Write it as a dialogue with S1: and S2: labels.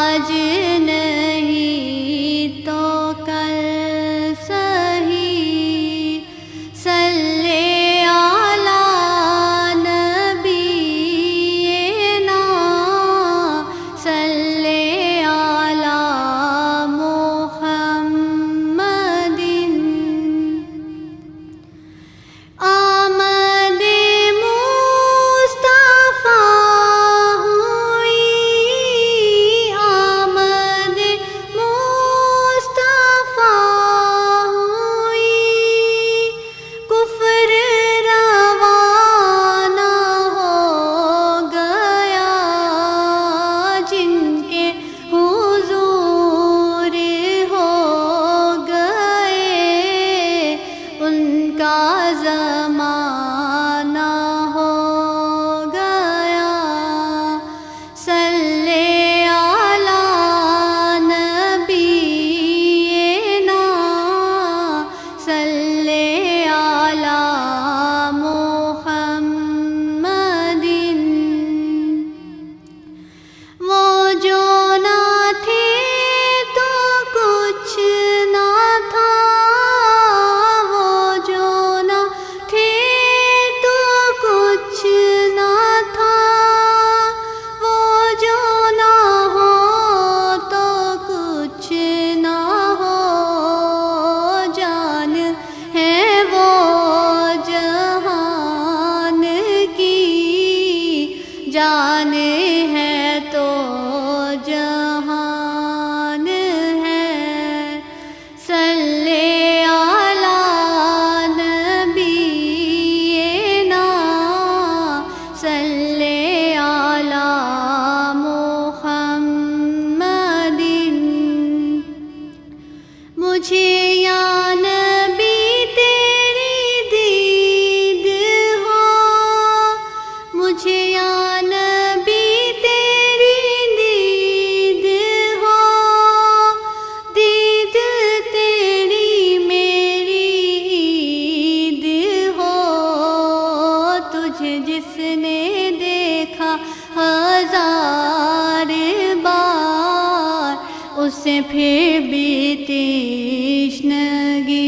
S1: آج نہیں تو کل سہی صلی علی نبینا صلی علی محمد آمد مصطفیٰ ہوئی آمد مصطفیٰ ہوئی کفر روانہ ہو گیا جن کے حضور ہو گئے ان کا زمانہ ہو گیا صلی علی نبینا صلی علی محمد وہ جو نہ تھے تو کچھ نہ تھا وہ جو نہ تھے تو کچھ نہ تھا وہ جو نہ ہو تو کچھ نہ ہو جان ہے وہ جہان کی جان ہے تو جہان ہے صلی علی نبینا صلی علی محمد مجھے یا نبی تیری دید ہو مجھے یا نبی تیری دید ہو دید تیری میری عید ہو تجھے جس نے دیکھا ہزار بار اسے پھر بھی تشنگی